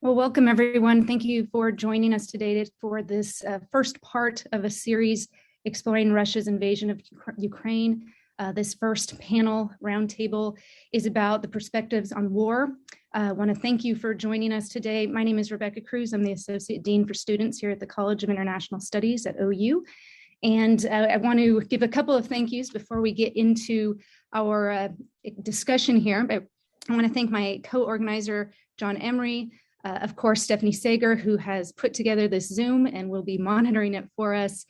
Well, welcome everyone. Thank you for joining us today for this first part of a series exploring Russia's invasion of Ukraine. This first panel roundtable is about the perspectives on war. I want to thank you for joining us today. My name is Rebecca Cruz. I'm the Associate Dean for Students here at the College of International Studies at OU. And I want to give a couple of thank yous before we get into our discussion here. I want to thank my co-organizer, John Emery, of course, Stephanie Sager, who has put together this Zoom and will be monitoring it for us,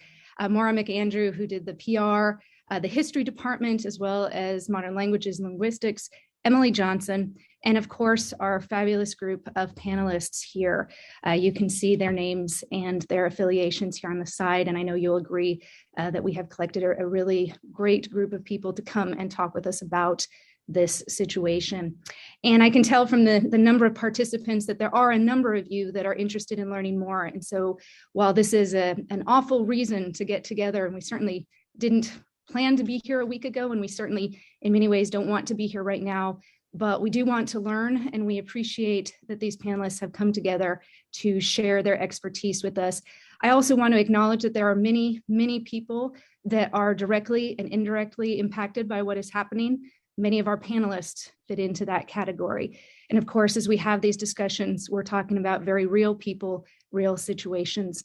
Maura McAndrew, who did the PR, the history department, as well as modern languages and linguistics, Emily Johnson, and of course, our fabulous group of panelists here. You can see their names and their affiliations here on the side, and I know you'll agree that we have collected a really great group of people to come and talk with us about this situation. And I can tell from the number of participants that there are a number of you that are interested in learning more. And so while this is an awful reason to get together, and we certainly didn't plan to be here a week ago, and we certainly in many ways don't want to be here right now, but we do want to learn, and we appreciate that these panelists have come together to share their expertise with us. I also want to acknowledge that there are many, many people that are directly and indirectly impacted by what is happening. Many of our panelists fit into that category. And of course, as we have these discussions, we're talking about very real people, real situations.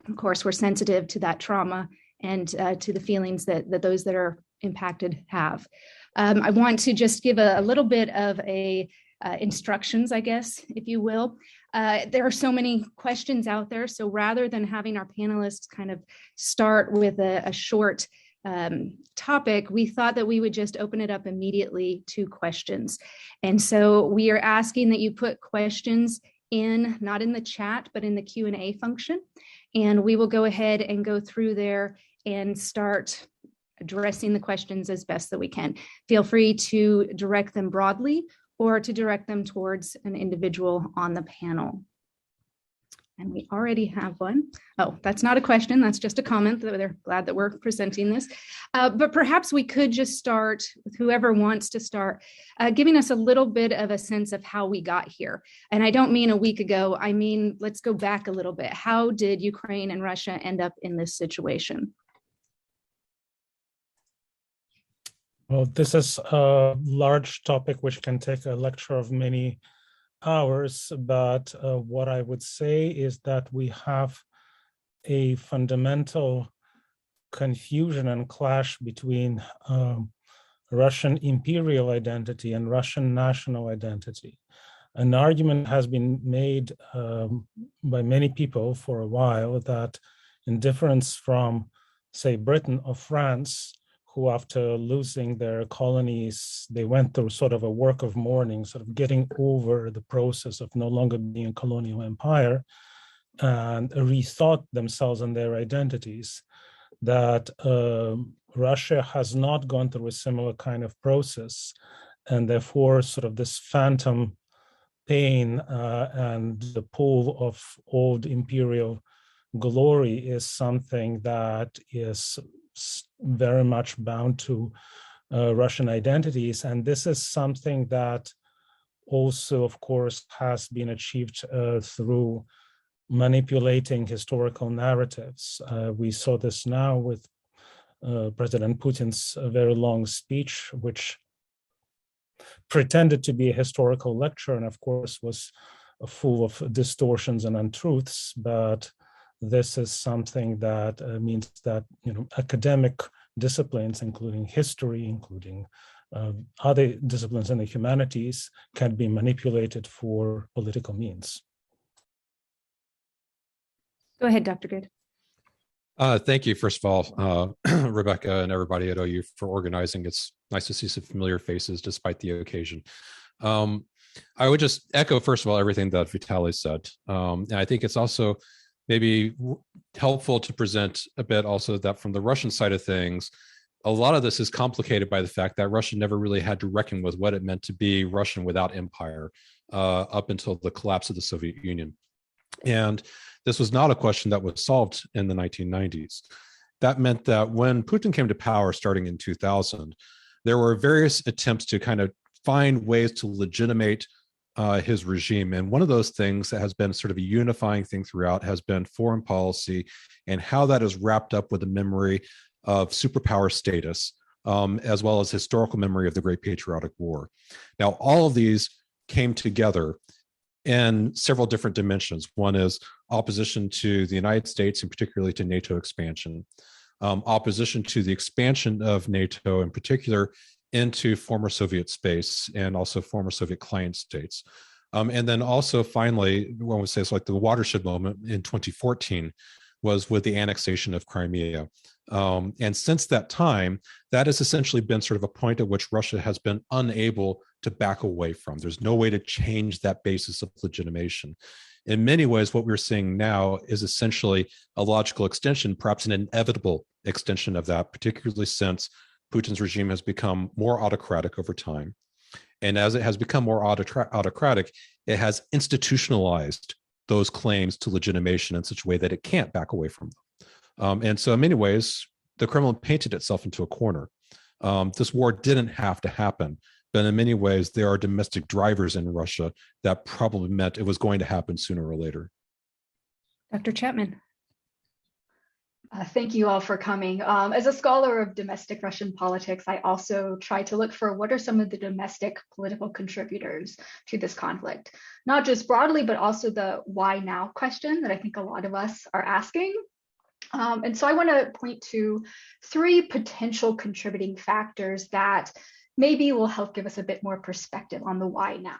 Of course, we're sensitive to that trauma and to the feelings that those that are impacted have. I want to just give a little bit of instructions, I guess, if you will. There are so many questions out there. So rather than having our panelists kind of start with a short topic, we thought that we would just open it up immediately to questions. And so we are asking that you put questions in, not in the chat, but in the Q&A function. And we will go ahead and go through there and start addressing the questions as best that we can. Feel free to direct them broadly or to direct them towards an individual on the panel. And we already have one. Oh, that's not a question. That's just a comment. They're glad that we're presenting this. But perhaps we could just start with whoever wants to start, giving us a little bit of a sense of how we got here. And I don't mean a week ago. I mean, let's go back a little bit. How did Ukraine and Russia end up in this situation? Well, this is a large topic which can take a lecture of many hours, but what I would say is that we have a fundamental confusion and clash between Russian imperial identity and Russian national identity. An argument has been made by many people for a while that in difference from, say, Britain or France, who after losing their colonies, they went through sort of a work of mourning, sort of getting over the process of no longer being a colonial empire and rethought themselves and their identities, that Russia has not gone through a similar kind of process. And therefore, sort of this phantom pain and the pull of old imperial glory is something that is very much bound to Russian identities. And this is something that also, of course, has been achieved through manipulating historical narratives. We saw this now with President Putin's very long speech, which pretended to be a historical lecture and, of course, was full of distortions and untruths. But this is something that means that academic disciplines, including history, including other disciplines in the humanities, can be manipulated for political means. Go ahead, Dr. Goode. Thank you, first of all, Rebecca and everybody at OU for organizing. It's nice to see some familiar faces despite the occasion. I would just echo, first of all, everything that Vitaly said. And I think it's also maybe helpful to present a bit also that from the Russian side of things, a lot of this is complicated by the fact that Russia never really had to reckon with what it meant to be Russian without empire up until the collapse of the Soviet Union. And this was not a question that was solved in the 1990s. That meant that when Putin came to power starting in 2000, there were various attempts to kind of find ways to legitimate his regime. And one of those things that has been sort of a unifying thing throughout has been foreign policy and how that is wrapped up with the memory of superpower status, as well as historical memory of the Great Patriotic War. Now, all of these came together in several different dimensions. One is opposition to the United States, and particularly to NATO expansion, opposition to the expansion of NATO, in particular into former Soviet space and also former Soviet client states. And then also finally, one would say it's like the watershed moment in 2014 was with the annexation of Crimea. And since that time, that has essentially been sort of a point at which Russia has been unable to back away from. There's no way to change that basis of legitimation. In many ways, what we're seeing now is essentially a logical extension, perhaps an inevitable extension of that, particularly since Putin's regime has become more autocratic over time. And as it has become more autocratic, it has institutionalized those claims to legitimation in such a way that it can't back away from them. And so in many ways, the Kremlin painted itself into a corner. This war didn't have to happen, but in many ways, there are domestic drivers in Russia that probably meant it was going to happen sooner or later. Dr. Chapman. Thank you all for coming. As a scholar of domestic Russian politics, I also try to look for what are some of the domestic political contributors to this conflict, not just broadly, but also the why now question that I think a lot of us are asking. And so I want to point to three potential contributing factors that maybe will help give us a bit more perspective on the why now.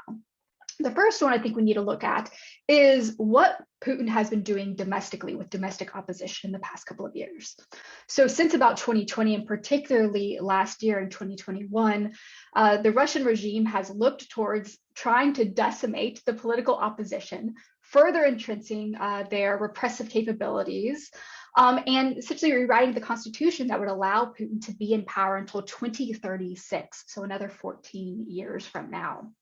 The first one I think we need to look at is what Putin has been doing domestically with domestic opposition in the past couple of years. So since about 2020, and particularly last year in 2021, the Russian regime has looked towards trying to decimate the political opposition, further entrenching their repressive capabilities, and essentially rewriting the constitution that would allow Putin to be in power until 2036, so another 14 years from now.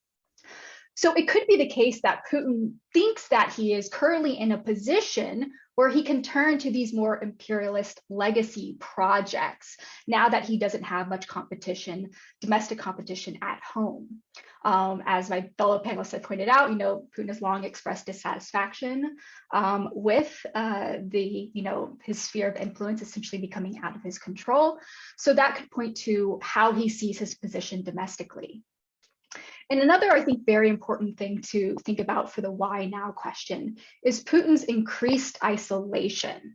So it could be the case that Putin thinks that he is currently in a position where he can turn to these more imperialist legacy projects now that he doesn't have much competition, domestic competition at home. As my fellow panelists have pointed out, Putin has long expressed dissatisfaction with his sphere of influence essentially becoming out of his control. So that could point to how he sees his position domestically. And another, I think, very important thing to think about for the why now question is Putin's increased isolation.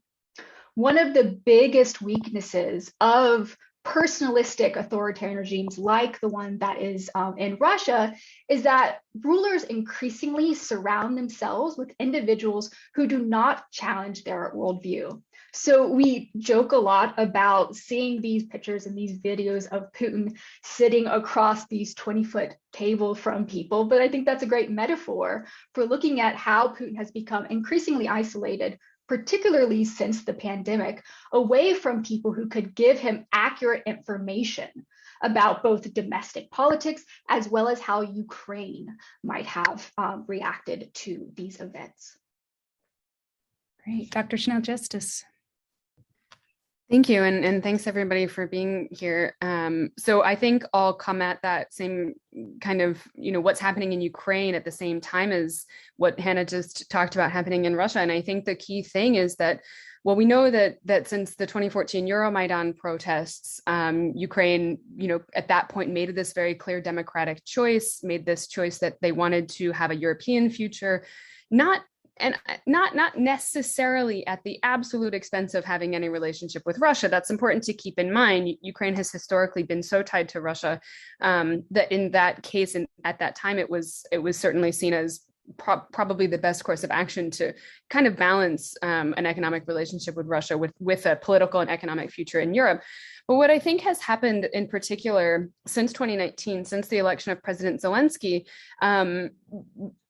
One of the biggest weaknesses of personalistic authoritarian regimes like the one that is in Russia is that rulers increasingly surround themselves with individuals who do not challenge their worldview. So we joke a lot about seeing these pictures and these videos of Putin sitting across these 20-foot table from people, but I think that's a great metaphor for looking at how Putin has become increasingly isolated, particularly since the pandemic, away from people who could give him accurate information about both domestic politics as well as how Ukraine might have reacted to these events. Great. Dr. Channell-Justice. Thank you, and thanks everybody for being here. So I think I'll come at that same kind of, what's happening in Ukraine at the same time as what Hannah just talked about happening in Russia. And I think the key thing is that, well, we know that since the 2014 Euromaidan protests, Ukraine, at that point made this very clear democratic choice, made this choice that they wanted to have a European future, not necessarily at the absolute expense of having any relationship with Russia. That's important to keep in mind. Ukraine has historically been so tied to Russia that in that case and at that time, it was certainly seen as probably the best course of action to kind of balance an economic relationship with Russia with a political and economic future in Europe. But what I think has happened in particular since 2019, since the election of President Zelensky,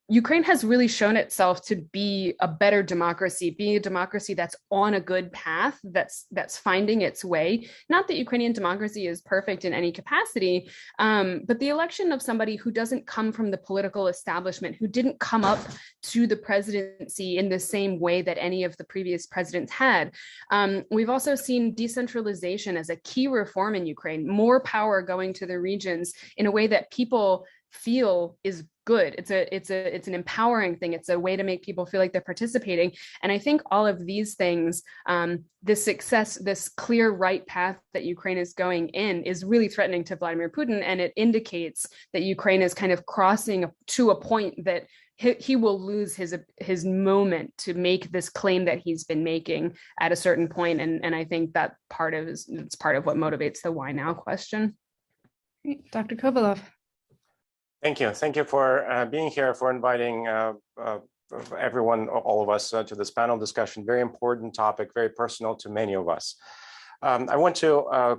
Ukraine has really shown itself to be a better democracy, being a democracy that's on a good path, that's finding its way. Not that Ukrainian democracy is perfect in any capacity, but the election of somebody who doesn't come from the political establishment, who didn't come up to the presidency in the same way that any of the previous presidents had. We've also seen decentralization as a key reform in Ukraine, more power going to the regions in a way that people feel is good. It's an empowering thing. It's a way to make people feel like they're participating. And I think all of these things, this success, this clear right path that Ukraine is going in is really threatening to Vladimir Putin. And it indicates that Ukraine is kind of crossing to a point that he will lose his moment to make this claim that he's been making at a certain point. And I think that it's part of what motivates the why now question. Great. Dr. Kovalov. Thank you. Thank you for being here, for inviting everyone, all of us, to this panel discussion. Very important topic, very personal to many of us. I want to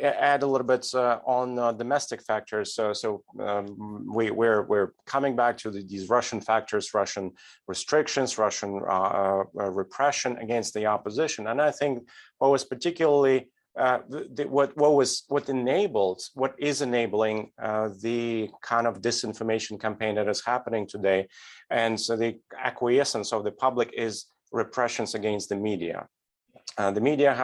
add a little bit on domestic factors. We're coming back to these Russian factors, Russian restrictions, Russian repression against the opposition. And I think what was particularly what is enabling the kind of disinformation campaign that is happening today, and so the acquiescence of the public is repressions against the media. The media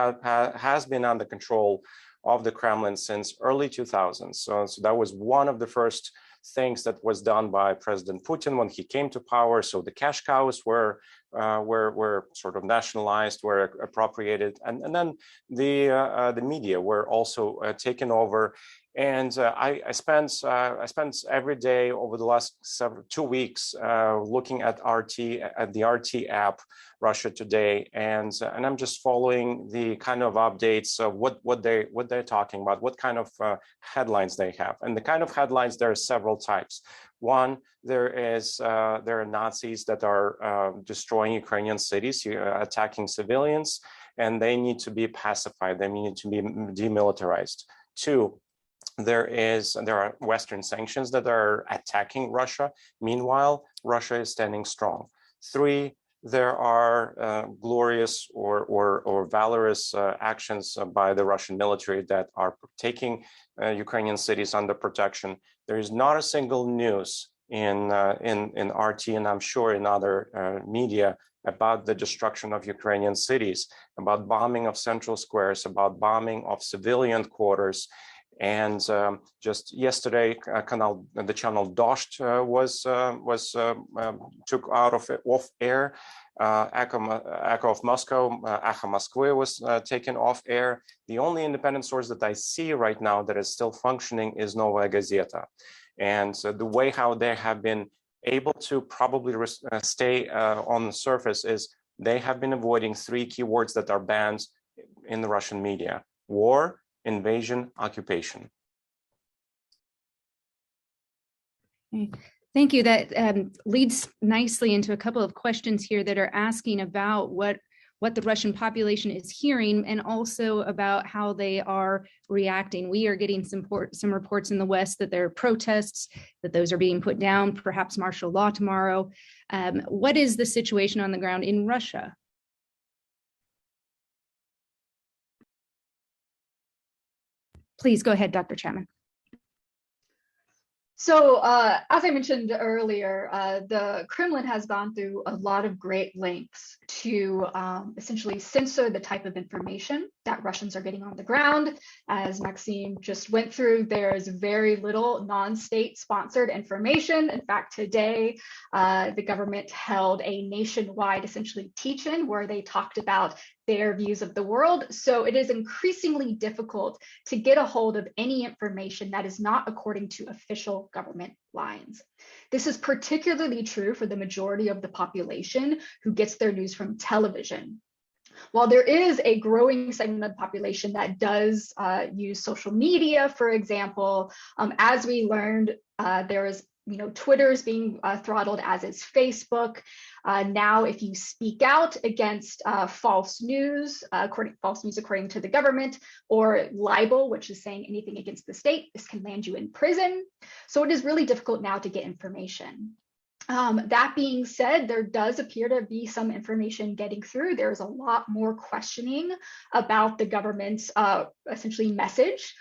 has been under control of the Kremlin since early 2000s. So that was one of the first things that was done by President Putin when he came to power. So the cash cows were sort of nationalized, were appropriated, and then the media were also taken over. And I spent every day over the last 2 weeks looking at the RT app, Russia Today, and I'm just following the kind of updates of what they're talking about, what kind of headlines they have, and the kind of headlines, there are several types. One, there are Nazis that are destroying Ukrainian cities, attacking civilians, and they need to be pacified. They need to be demilitarized. Two, there are Western sanctions that are attacking Russia. Meanwhile, Russia is standing strong. Three, there are glorious or valorous actions by the Russian military that are taking Ukrainian cities under protection. There is not a single news in RT, and I'm sure in other media, about the destruction of Ukrainian cities, about bombing of central squares, about bombing of civilian quarters. And just yesterday, the channel Dost was took out of off air. Echo of Moscow, Echo Moskvy was taken off air. The only independent source that I see right now that is still functioning is Novaya Gazeta. And the way how they have been able to probably stay on the surface is they have been avoiding 3 keywords that are banned in the Russian media: war, invasion, occupation. Thank you. That leads nicely into a couple of questions here that are asking about what the Russian population is hearing, and also about how they are reacting. We are getting some reports in the West that there are protests, that those are being put down, perhaps martial law tomorrow. What is the situation on the ground in Russia? Please go ahead, Dr. Chapman. So as I mentioned earlier, the Kremlin has gone through a lot of great lengths to essentially censor the type of information that Russians are getting on the ground. As Maxime just went through, there's very little non-state sponsored information. In fact, today, the government held a nationwide essentially teach-in where they talked about their views of the world. So it is increasingly difficult to get a hold of any information that is not according to official government lines. This is particularly true for the majority of the population who gets their news from television. While there is a growing segment of the population that does use social media, for example, as we learned, there is Twitter is being throttled, as is Facebook. Now, if you speak out against false news according to the government, or libel, which is saying anything against the state, this can land you in prison. So it is really difficult now to get information. That being said, there does appear to be some information getting through. There's a lot more questioning about the government's essentially message.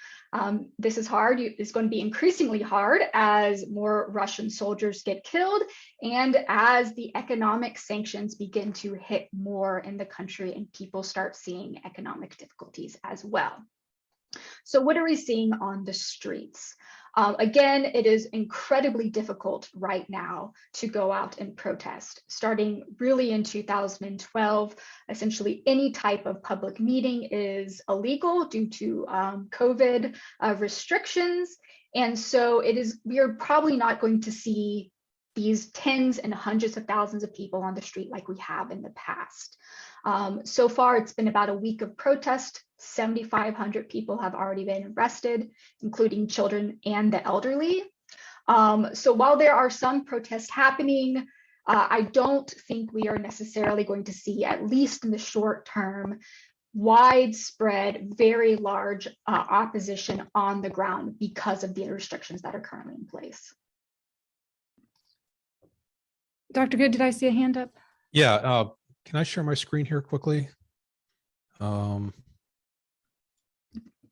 This is hard. It's going to be increasingly hard as more Russian soldiers get killed and as the economic sanctions begin to hit more in the country and people start seeing economic difficulties as well. So what are we seeing on the streets? Again, it is incredibly difficult right now to go out and protest. Starting really in 2012, essentially any type of public meeting is illegal due to COVID restrictions. And so we are probably not going to see these tens and hundreds of thousands of people on the street like we have in the past. So far, it's been about a week of protest. 7,500 people have already been arrested, including children and the elderly. So while there are some protests happening, I don't think we are necessarily going to see, at least in the short term, widespread, very large opposition on the ground because of the restrictions that are currently in place. Dr. Goode, did I see a hand up? Yeah, can I share my screen here quickly?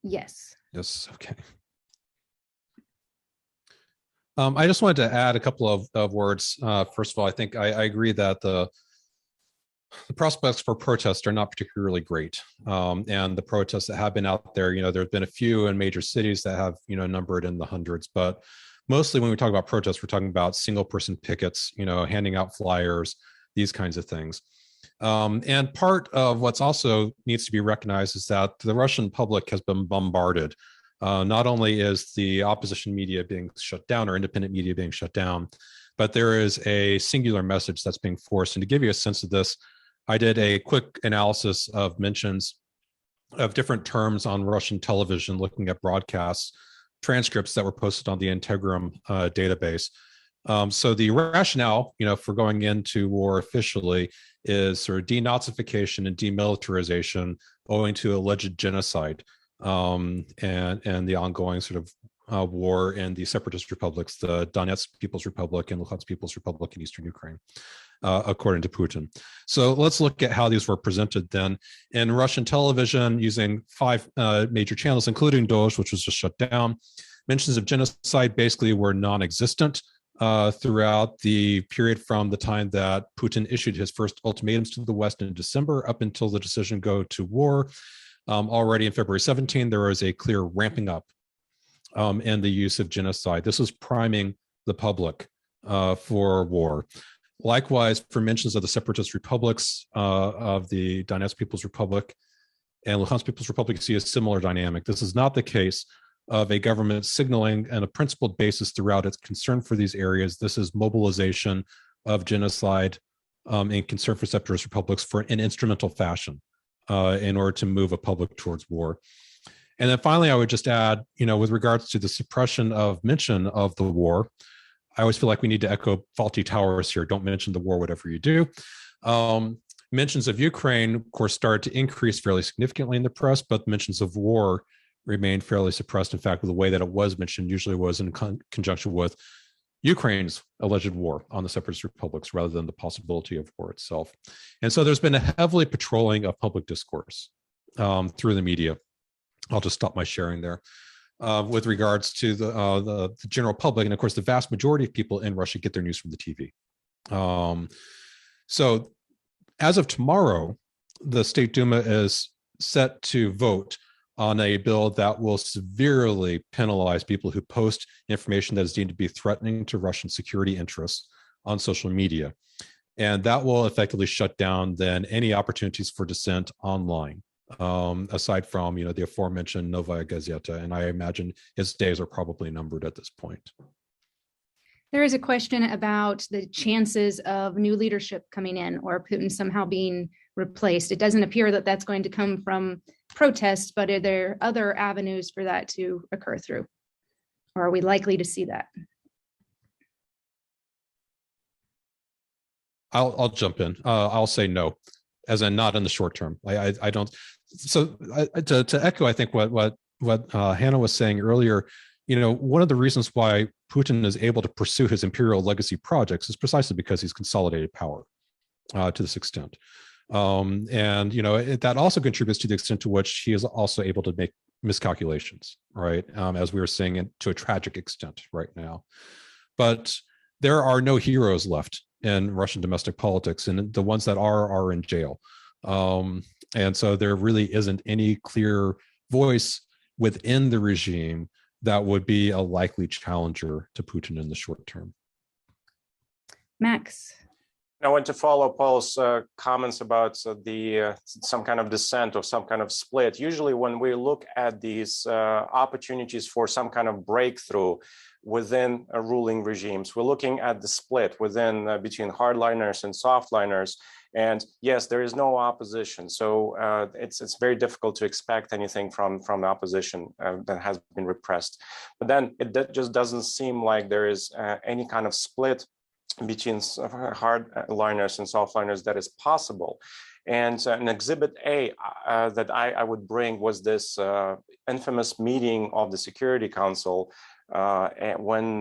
Yes. Yes, okay. I just wanted to add a couple of words. First of all, I think I agree that the prospects for protests are not particularly great. And the protests that have been out there, there have been a few in major cities that have, numbered in the hundreds, but mostly when we talk about protests, we're talking about single person pickets, handing out flyers, these kinds of things. And part of what's also needs to be recognized is that the Russian public has been bombarded. Not only is the opposition media being shut down or independent media being shut down, but there is a singular message that's being forced. And to give you a sense of this, I did a quick analysis of mentions of different terms on Russian television, looking at broadcasts, transcripts that were posted on the Integrum database. So the rationale, for going into war officially is sort of denazification and demilitarization owing to alleged genocide and the ongoing sort of war in the separatist republics, the Donetsk People's Republic and Luhansk People's Republic in eastern Ukraine, according to Putin. So let's look at how these were presented then. In Russian television, using 5 major channels, including Dozh, which was just shut down, mentions of genocide basically were non-existent throughout the period from the time that Putin issued his first ultimatums to the West in December up until the decision to go to war. Already in February 17, there was a clear ramping up in the use of genocide. This was priming the public for war. Likewise, for mentions of the separatist republics of the Donetsk People's Republic and Luhansk People's Republic, you see a similar dynamic. This is not the case of a government signaling on a principled basis throughout its concern for these areas. This is mobilization of genocide and concern for separatist republics for an instrumental fashion in order to move a public towards war. And then finally, I would just add, with regards to the suppression of mention of the war, I always feel like we need to echo faulty towers here. Don't mention the war, whatever you do. Mentions of Ukraine, of course, started to increase fairly significantly in the press, but mentions of war remained fairly suppressed. In fact, the way that it was mentioned usually was in conjunction with Ukraine's alleged war on the separatist republics rather than the possibility of war itself. And so there's been a heavily patrolling of public discourse through the media. I'll just stop my sharing there. With regards to the general public, and of course, the vast majority of people in Russia get their news from the TV. So as of tomorrow, the State Duma is set to vote on a bill that will severely penalize people who post information that is deemed to be threatening to Russian security interests on social media. And that will effectively shut down then any opportunities for dissent online, aside from, the aforementioned Novaya Gazeta. And I imagine its days are probably numbered at this point. There is a question about the chances of new leadership coming in or Putin somehow being replaced. It doesn't appear that that's going to come from protests, but are there other avenues for that to occur through? Or are we likely to see that? I'll jump in. I'll say no, as in not in the short term. I don't. So to echo, I think what Hannah was saying earlier, one of the reasons why Putin is able to pursue his imperial legacy projects is precisely because he's consolidated power to this extent. And, that also contributes to the extent to which he is also able to make miscalculations, right? As we were seeing to a tragic extent right now. But there are no heroes left in Russian domestic politics, and the ones that are in jail. And so there really isn't any clear voice within the regime that would be a likely challenger to Putin in the short term. Max. I want to follow Paul's comments about some kind of dissent or some kind of split. Usually when we look at these opportunities for some kind of breakthrough within ruling regimes, we're looking at the split within between hardliners and softliners. And yes, there is no opposition. So it's very difficult to expect anything from the opposition that has been repressed. But then it just doesn't seem like there is any kind of split between hardliners and softliners that is possible. And an exhibit A that I would bring was this infamous meeting of the Security Council when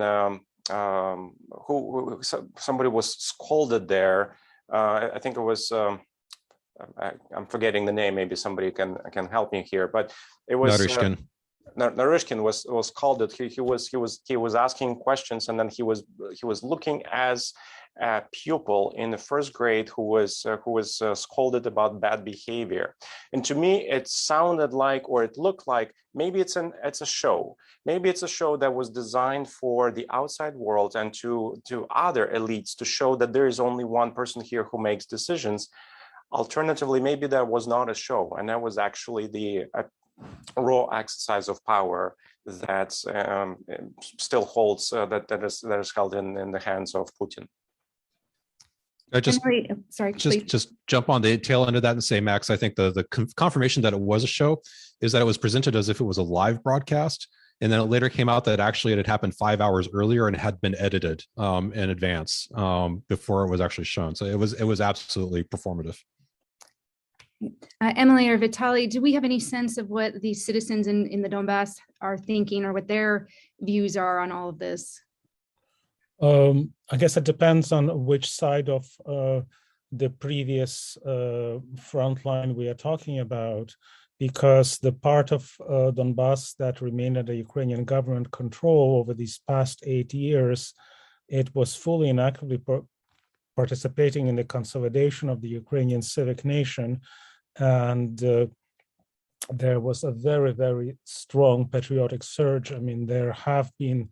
somebody was scolded there. I think it was, I'm forgetting the name, maybe somebody can help me here, but it was Naryshkin was called it. He was asking questions, and then he was looking as a pupil in the first grade who was scolded about bad behavior. And to me, it sounded like, or it looked like, maybe it's a show. Maybe it's a show that was designed for the outside world and to other elites to show that there is only one person here who makes decisions. Alternatively, maybe that was not a show, and that was actually the raw exercise of power that still holds that is held in the hands of Putin. I just jump on the tail end of that and say, Max, I think the confirmation that it was a show is that it was presented as if it was a live broadcast, and then it later came out that actually it had happened 5 hours earlier and had been edited in advance before it was actually shown. So it was absolutely performative. Emily or Vitaly, do we have any sense of what the citizens in the Donbass are thinking, or what their views are on all of this? I guess it depends on which side of the previous front line we are talking about, because the part of Donbass that remained under Ukrainian government control over these past 8 years, it was fully and actively participating in the consolidation of the Ukrainian civic nation. And there was a very, very strong patriotic surge. I mean, there have been,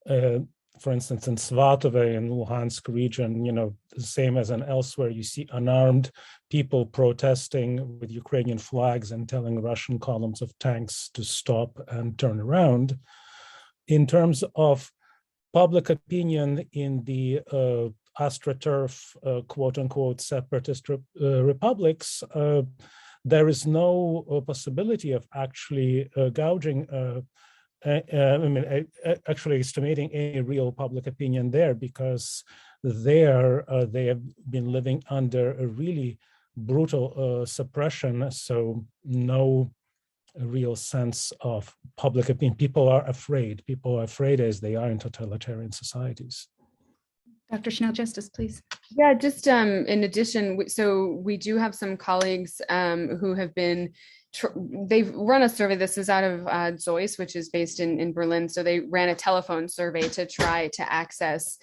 for instance, in Svatove in Luhansk region, the same as in elsewhere, you see unarmed people protesting with Ukrainian flags and telling Russian columns of tanks to stop and turn around. In terms of public opinion in the AstroTurf, quote unquote, separatist republics, there is no possibility of actually gouging, actually estimating any real public opinion there, because there they have been living under a really brutal suppression. So no real sense of public opinion. People are afraid. People are afraid as they are in totalitarian societies. Dr. Channell-Justice, please. Yeah, just in addition, so we do have some colleagues who have been, they've run a survey. This is out of Zeus, which is based in Berlin. So they ran a telephone survey to try to access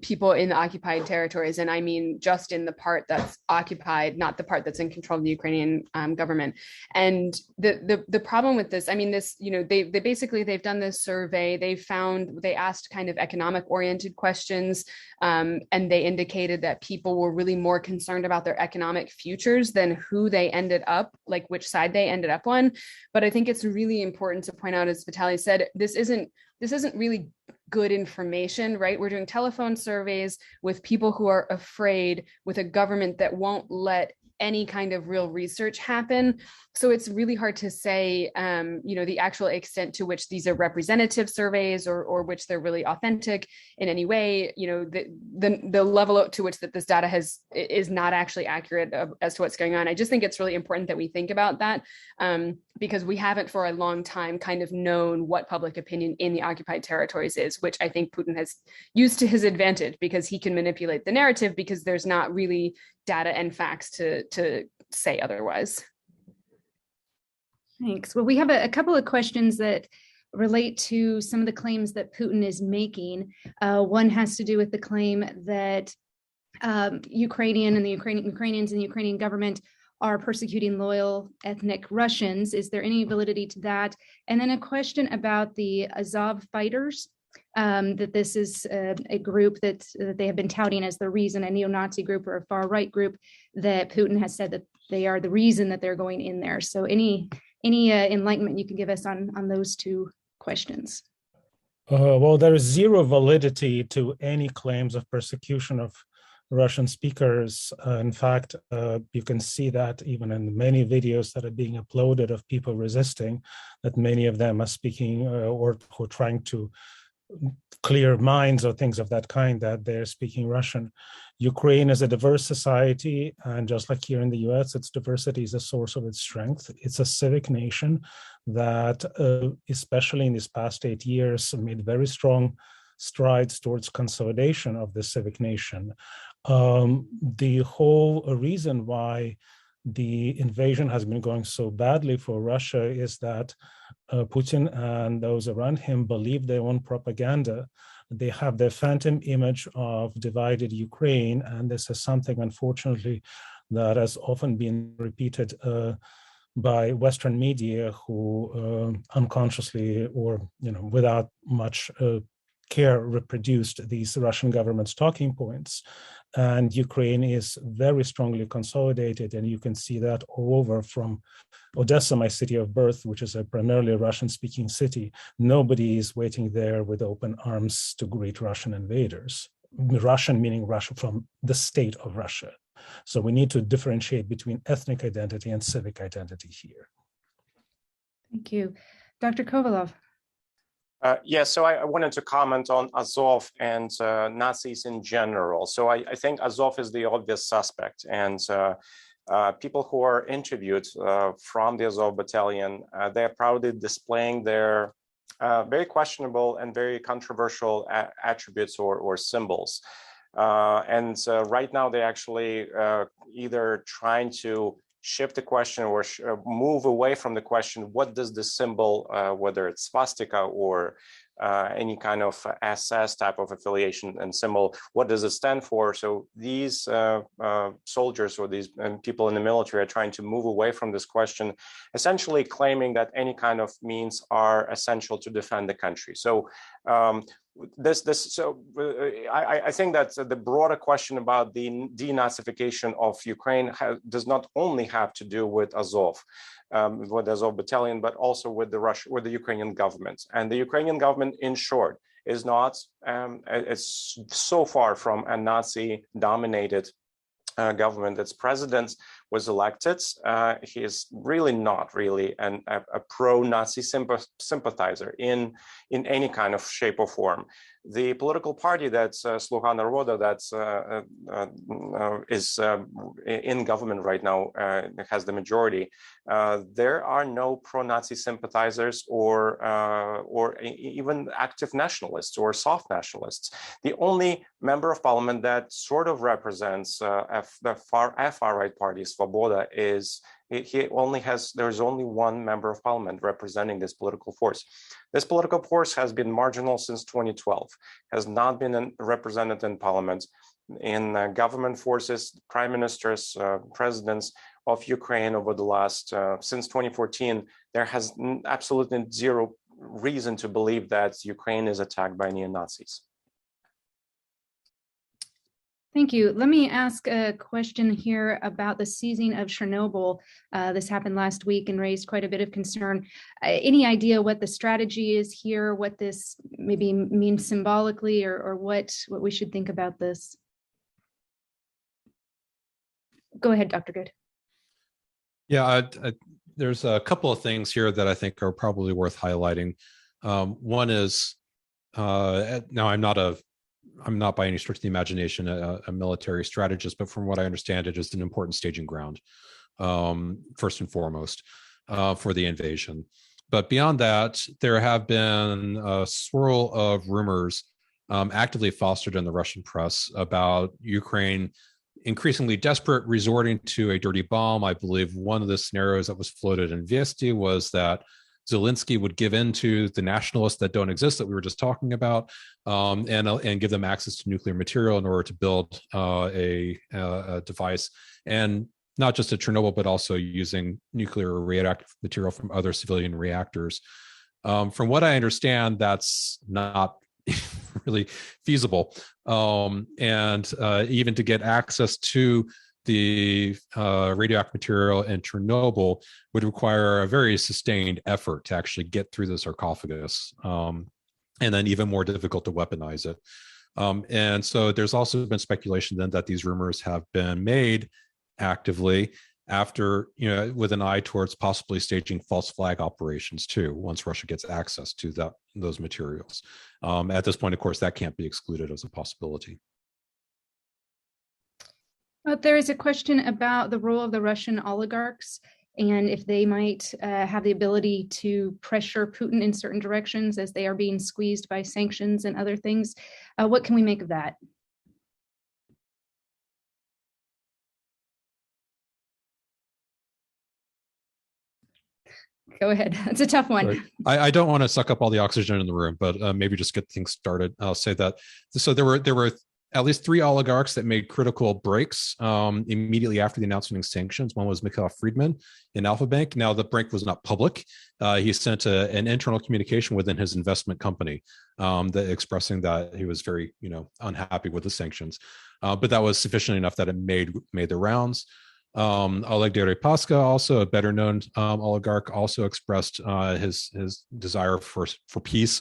people in the occupied territories. And I mean, just in the part that's occupied, not the part that's in control of the Ukrainian government. And the problem with this, I mean, this, they've done this survey. They asked kind of economic oriented questions, and they indicated that people were really more concerned about their economic futures than who they ended up, like which side they ended up on. But I think it's really important to point out, as Vitaly said, this isn't really good information, right? We're doing telephone surveys with people who are afraid, with a government that won't let any kind of real research happen. So it's really hard to say, the actual extent to which these are representative surveys or which they're really authentic in any way. The level to which that this data is not actually accurate as to what's going on. I just think it's really important that we think about that because we haven't for a long time kind of known what public opinion in the occupied territories is, which I think Putin has used to his advantage because he can manipulate the narrative because there's not really data and facts to say otherwise. Thanks. Well, we have a couple of questions that relate to some of the claims that Putin is making. One has to do with the claim that Ukrainians and the Ukrainian government are persecuting loyal ethnic Russians. Is there any validity to that? And then a question about the Azov fighters, that this is a group that they have been touting as the reason, a neo-Nazi group or a far-right group, that Putin has said that they are the reason that they're going in there. So any enlightenment you can give us on those two questions? Well, there is zero validity to any claims of persecution of Russian speakers. In fact, you can see that even in many videos that are being uploaded of people resisting, that many of them are speaking or who are trying to clear minds or things of that kind, that they're speaking Russian. Ukraine is a diverse society, and just like here in the US, its diversity is a source of its strength. It's a civic nation that, especially in these past 8 years, made very strong strides towards consolidation of the civic nation. The whole reason why the invasion has been going so badly for Russia is that Putin and those around him believe their own propaganda. They have their phantom image of divided Ukraine, and this is something, unfortunately, that has often been repeated by Western media, who unconsciously or without much care reproduced these Russian government's talking points. And Ukraine is very strongly consolidated, and you can see that all over, from Odessa, my city of birth, which is a primarily Russian-speaking city. Nobody is waiting there with open arms to greet Russian invaders. Russian meaning Russia, from the state of Russia. So we need to differentiate between ethnic identity and civic identity here. Thank you. Dr. Kovalov. So I wanted to comment on Azov and Nazis in general. So I think Azov is the obvious suspect, and people who are interviewed from the Azov battalion, they're proudly displaying their very questionable and very controversial attributes or symbols. Right now they actually either trying to shift the question or move away from the question, what does the symbol, whether it's swastika or any kind of SS type of affiliation and symbol, what does it stand for? So these soldiers or these people in the military are trying to move away from this question, essentially claiming that any kind of means are essential to defend the country. So I think that the broader question about the denazification of Ukraine does not only have to do with Azov, with the Azov battalion, but also with the Ukrainian government. And the Ukrainian government, in short, is not, it's so far from a Nazi-dominated government. Its president was elected. He is really not really a pro-Nazi sympathizer in any kind of shape or form. The political party that's Sluga Naroda, that is in government right now, has the majority. There are no pro-Nazi sympathizers or even active nationalists or soft nationalists. The only member of parliament that sort of represents the far-right party, Svoboda, is there's only one member of parliament representing this political force. This political force has been marginal since 2012, has not been represented in parliament, in government forces, prime ministers, presidents of Ukraine over the last, since 2014, there has absolutely zero reason to believe that Ukraine is attacked by neo-Nazis. Thank you. Let me ask a question here about the seizing of Chernobyl. This happened last week and raised quite a bit of concern. Any idea what the strategy is here, what this maybe means symbolically, or what we should think about this? Go ahead, Dr. Goode. Yeah, there's a couple of things here that I think are probably worth highlighting. One is, now I'm not by any stretch of the imagination a military strategist, but from what I understand, it is an important staging ground, first and foremost, for the invasion. But beyond that, there have been a swirl of rumors actively fostered in the Russian press about Ukraine increasingly desperate, resorting to a dirty bomb. I believe one of the scenarios that was floated in Viesti was that Zelensky would give in to the nationalists that don't exist that we were just talking about, and give them access to nuclear material in order to build a device. And not just at Chernobyl, but also using nuclear or radioactive material from other civilian reactors. From what I understand, that's not really feasible. And even to get access to the radioactive material in Chernobyl would require a very sustained effort to actually get through the sarcophagus, and then even more difficult to weaponize it. And so there's also been speculation then that these rumors have been made actively after, with an eye towards possibly staging false flag operations too, once Russia gets access to those materials. At this point, of course, that can't be excluded as a possibility. There is a question about the role of the Russian oligarchs and if they might have the ability to pressure Putin in certain directions as they are being squeezed by sanctions and other things. What can we make of that? Go ahead. That's a tough one. Right. I don't want to suck up all the oxygen in the room, but maybe just get things started. I'll say that. So there were at least 3 oligarchs that made critical breaks immediately after the announcement of sanctions. One was Mikhail Friedman in Alfa Bank. Now, the break was not public. He sent an internal communication within his investment company expressing that he was very, unhappy with the sanctions. But that was sufficient enough that it made the rounds. Oleg Deripaska, also a better known oligarch, also expressed his desire for peace.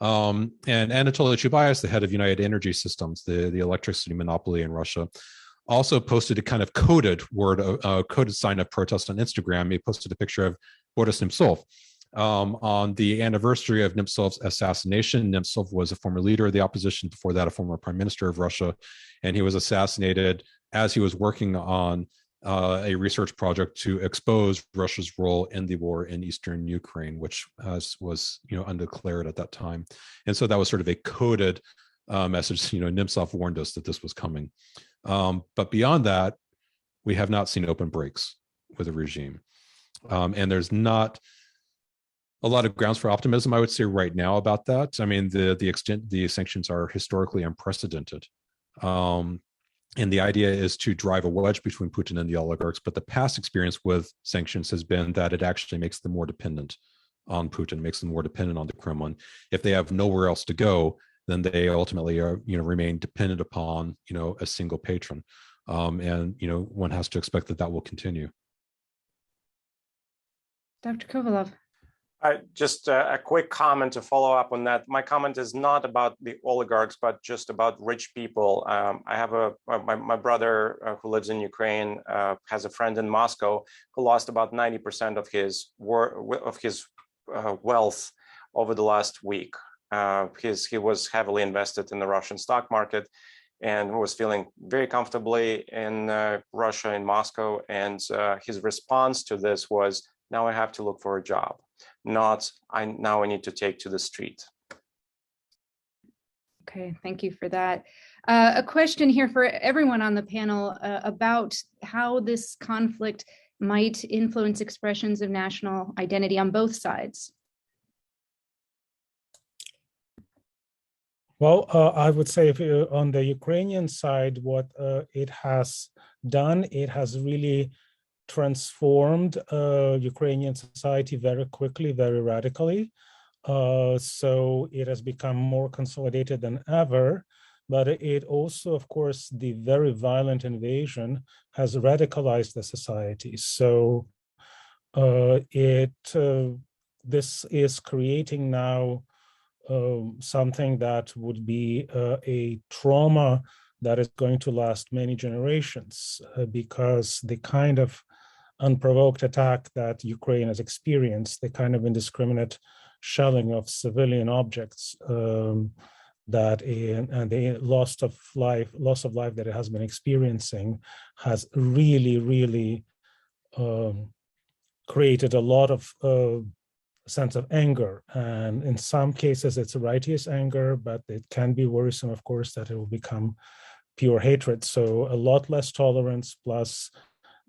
And Anatoly Chubais, the head of United Energy Systems, the electricity monopoly in Russia, also posted a kind of coded sign of protest on Instagram. He posted a picture of Boris Nemtsov. On the anniversary of Nemtsov's assassination, Nemtsov was a former leader of the opposition, before that a former prime minister of Russia, and he was assassinated as he was working on a research project to expose Russia's role in the war in eastern Ukraine, which was undeclared at that time. And so that was sort of a coded message. Nemtsov warned us that this was coming. But beyond that, we have not seen open breaks with the regime. And there's not a lot of grounds for optimism, I would say, right now about that. I mean, the extent the sanctions are historically unprecedented. And the idea is to drive a wedge between Putin and the oligarchs. But the past experience with sanctions has been that it actually makes them more dependent on Putin, makes them more dependent on the Kremlin. If they have nowhere else to go, then they ultimately are, remain dependent upon, a single patron. And one has to expect that will continue. Dr. Kovalov. Just a quick comment to follow up on that. My comment is not about the oligarchs, but just about rich people. I have my brother who lives in Ukraine has a friend in Moscow who lost about 90% of his wealth over the last week. He was heavily invested in the Russian stock market and was feeling very comfortably in Russia, in Moscow. And his response to this was, now I have to look for a job. Not I need to take to the street. Okay, thank you for that. A question here for everyone on the panel about how this conflict might influence expressions of national identity on both sides. Well, I would say on the Ukrainian side, what it has done, it has really transformed Ukrainian society very quickly, very radically. So it has become more consolidated than ever. But it also, of course, the very violent invasion has radicalized the society. So this is creating now something that would be a trauma that is going to last many generations, because the kind of unprovoked attack that Ukraine has experienced, the kind of indiscriminate shelling of civilian objects, and the loss of life that it has been experiencing, has really created a lot of sense of anger. And in some cases, it's a righteous anger, but it can be worrisome, of course, that it will become pure hatred. So a lot less tolerance, plus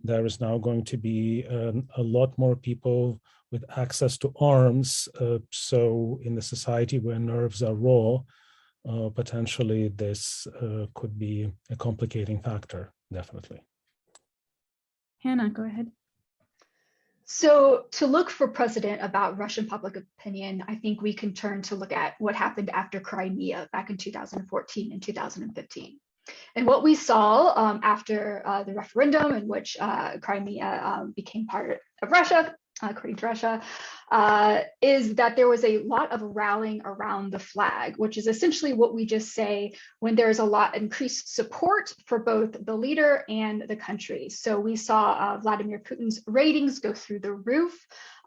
there is now going to be a lot more people with access to arms. So in the society where nerves are raw, potentially this could be a complicating factor, definitely. Hannah, go ahead. So to look for precedent about Russian public opinion, I think we can turn to look at what happened after Crimea back in 2014 and 2015. And what we saw after the referendum in which Crimea became part of Russia, according to Russia, is that there was a lot of rallying around the flag, which is essentially what we just say when there's a lot increased support for both the leader and the country. So we saw Vladimir Putin's ratings go through the roof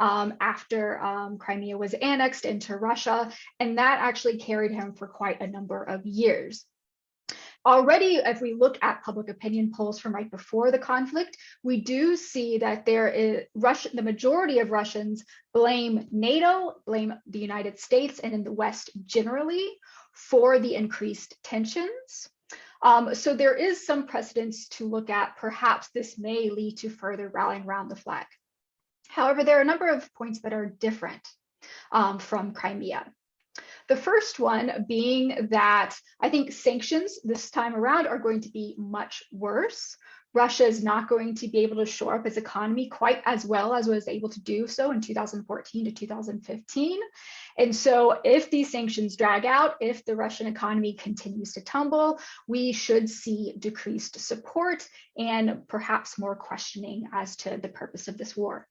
after Crimea was annexed into Russia, and that actually carried him for quite a number of years. Already, if we look at public opinion polls from right before the conflict, we do see that the majority of Russians blame NATO, blame the United States, and in the West generally for the increased tensions. So there is some precedence to look at. Perhaps this may lead to further rallying around the flag. However, there are a number of points that are different from Crimea. The first one being that I think sanctions this time around are going to be much worse. Russia is not going to be able to shore up its economy quite as well as it was able to do so in 2014 to 2015. And so if these sanctions drag out, if the Russian economy continues to tumble, we should see decreased support and perhaps more questioning as to the purpose of this war.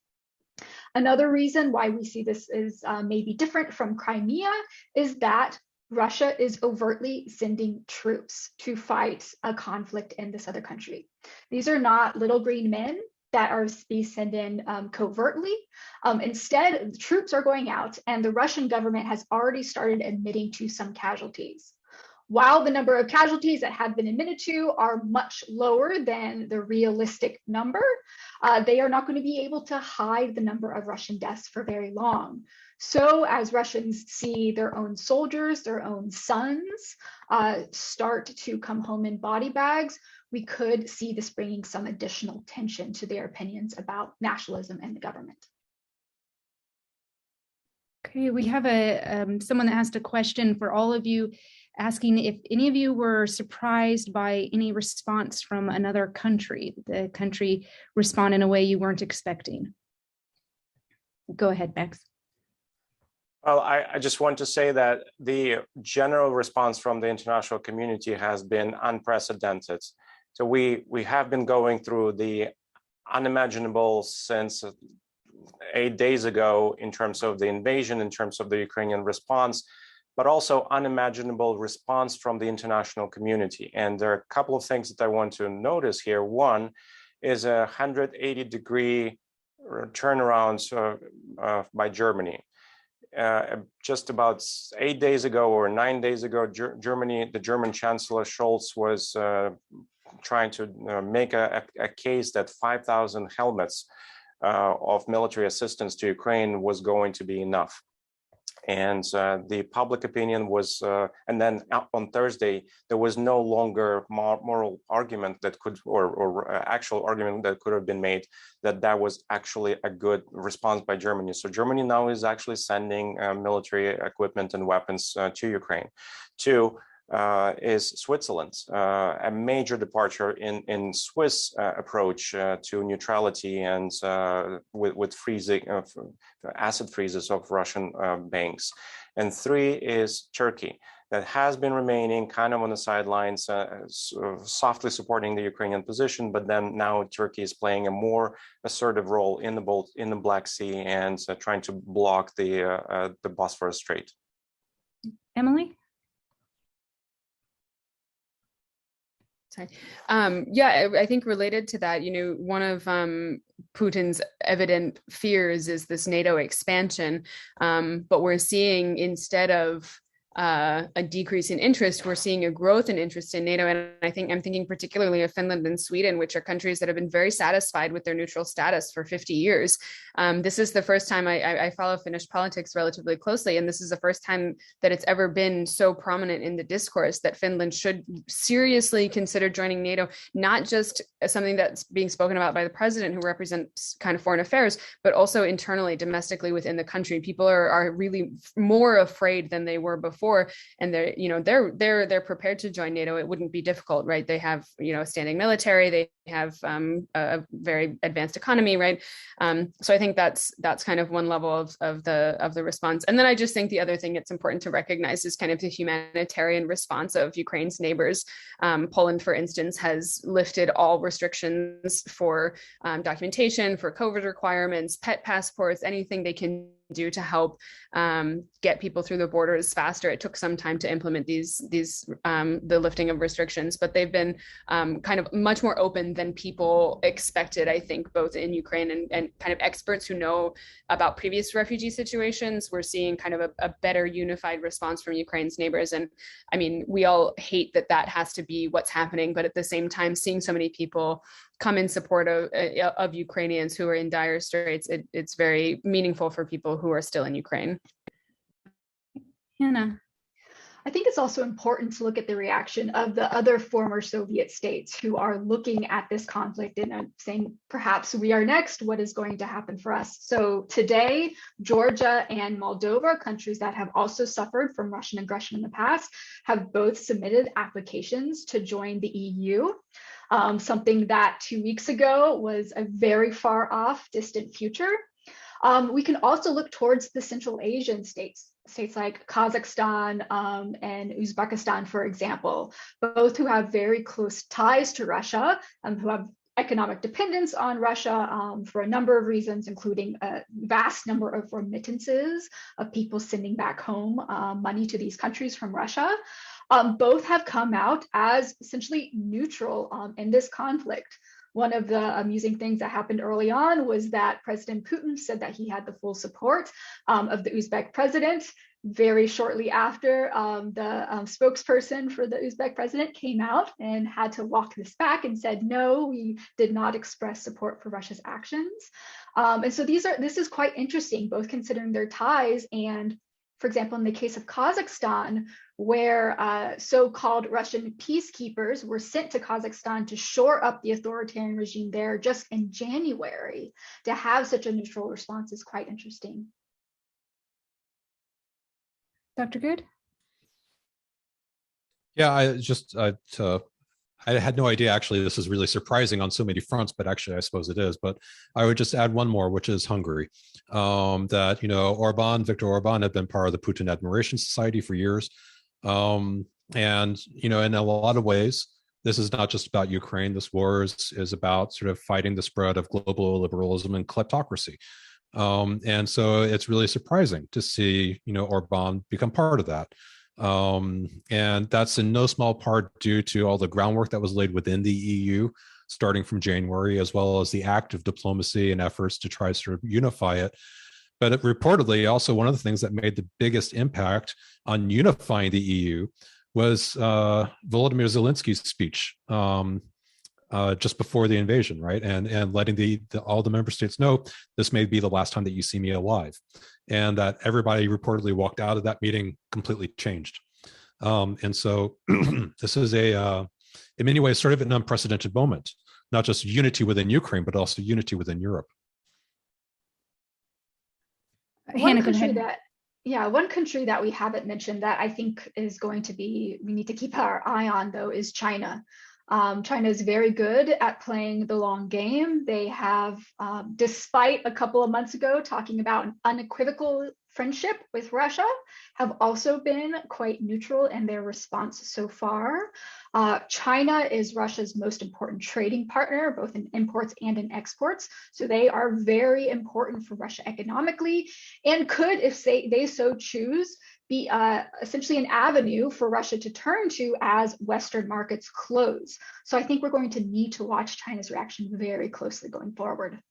Another reason why we see this is maybe different from Crimea is that Russia is overtly sending troops to fight a conflict in this other country. These are not little green men that are being sent in covertly. Instead, the troops are going out, and the Russian government has already started admitting to some casualties. While the number of casualties that have been admitted to are much lower than the realistic number, they are not going to be able to hide the number of Russian deaths for very long. So as Russians see their own soldiers, their own sons start to come home in body bags, we could see this bringing some additional tension to their opinions about nationalism and the government. Okay, we have someone that asked a question for all of you, asking if any of you were surprised by any response from another country. The country respond in a way you weren't expecting. Go ahead, Max. Well, I just want to say that the general response from the international community has been unprecedented. So we have been going through the unimaginable since 8 days ago in terms of the invasion, in terms of the Ukrainian response, but also unimaginable response from the international community. And there are a couple of things that I want to notice here. One is a 180-degree turnaround by Germany. Just about 8 days ago or 9 days ago, the German Chancellor Scholz was trying to make a case that 5,000 helmets of military assistance to Ukraine was going to be enough. And the public opinion was, and then on Thursday, there was no longer moral argument that could, or actual argument that could have been made that was actually a good response by Germany. So Germany now is actually sending military equipment and weapons to Ukraine. Two is Switzerland, a major departure in Swiss approach to neutrality and with freezing asset freezes of Russian banks. And three is Turkey, that has been remaining kind of on the sidelines, softly supporting the Ukrainian position, but then now Turkey is playing a more assertive role in the Black Sea and trying to block the Bosphorus Strait. Emily? Sorry. Yeah, I think related to that, one of Putin's evident fears is this NATO expansion, but we're seeing, instead of a decrease in interest, we're seeing a growth in interest in NATO. And I'm thinking particularly of Finland and Sweden, which are countries that have been very satisfied with their neutral status for 50 years. This is the first time I follow Finnish politics relatively closely, and this is the first time that it's ever been so prominent in the discourse that Finland should seriously consider joining NATO, not just as something that's being spoken about by the president, who represents kind of foreign affairs, but also internally, domestically within the country. People are really more afraid than they were before before, and they're prepared to join NATO. It wouldn't be difficult, right? They have a standing military, they have a very advanced economy, right? So I think that's kind of one level of the response. And then I just think the other thing it's important to recognize is kind of the humanitarian response of Ukraine's neighbors. Poland, for instance, has lifted all restrictions for documentation, for COVID requirements, pet passports, anything they can do to help get people through the borders faster. It took some time to implement the lifting of restrictions, but they've been kind of much more open than people expected, I think, both in Ukraine and kind of experts who know about previous refugee situations. We're seeing kind of a better unified response from Ukraine's neighbors. And I mean, we all hate that has to be what's happening, but at the same time, seeing so many people come in support of Ukrainians who are in dire straits, it's very meaningful for people who are still in Ukraine. Hannah. I think it's also important to look at the reaction of the other former Soviet states who are looking at this conflict and saying, perhaps we are next, what is going to happen for us? So today, Georgia and Moldova, countries that have also suffered from Russian aggression in the past, have both submitted applications to join the EU. Something that 2 weeks ago was a very far off, distant future. We can also look towards the Central Asian states like Kazakhstan and Uzbekistan, for example, both who have very close ties to Russia, who have economic dependence on Russia for a number of reasons, including a vast number of remittances of people sending back home money to these countries from Russia. Both have come out as essentially neutral in this conflict. One of the amusing things that happened early on was that President Putin said that he had the full support of the Uzbek president. Very shortly after, the spokesperson for the Uzbek president came out and had to walk this back and said, no, we did not express support for Russia's actions. And so this is quite interesting, both considering their ties and, for example, in the case of Kazakhstan, where so-called Russian peacekeepers were sent to Kazakhstan to shore up the authoritarian regime there just in January, to have such a neutral response is quite interesting. Dr. Goode? Yeah, I had no idea, actually, this is really surprising on so many fronts, but actually, I suppose it is. But I would just add one more, which is Hungary. That, Viktor Orban had been part of the Putin Admiration Society for years. And, in a lot of ways, this is not just about Ukraine. This war is about sort of fighting the spread of global liberalism and kleptocracy. And so it's really surprising to see, Orban become part of that. And that's in no small part due to all the groundwork that was laid within the EU, starting from January, as well as the active diplomacy and efforts to try to sort of unify it. But reportedly, also one of the things that made the biggest impact on unifying the EU was Volodymyr Zelensky's speech just before the invasion, right? And letting all the member states know this may be the last time that you see me alive. And that everybody reportedly walked out of that meeting completely changed. And so this is in many ways, sort of an unprecedented moment, not just unity within Ukraine, but also unity within Europe. Hannah, go ahead. One country that we haven't mentioned that I think is going to we need to keep our eye on, though, is China. China is very good at playing the long game. They have, despite a couple of months ago talking about an unequivocal friendship with Russia, have also been quite neutral in their response so far. China is Russia's most important trading partner, both in imports and in exports. So they are very important for Russia economically and could, if they so choose, be essentially an avenue for Russia to turn to as Western markets close. So I think we're going to need to watch China's reaction very closely going forward.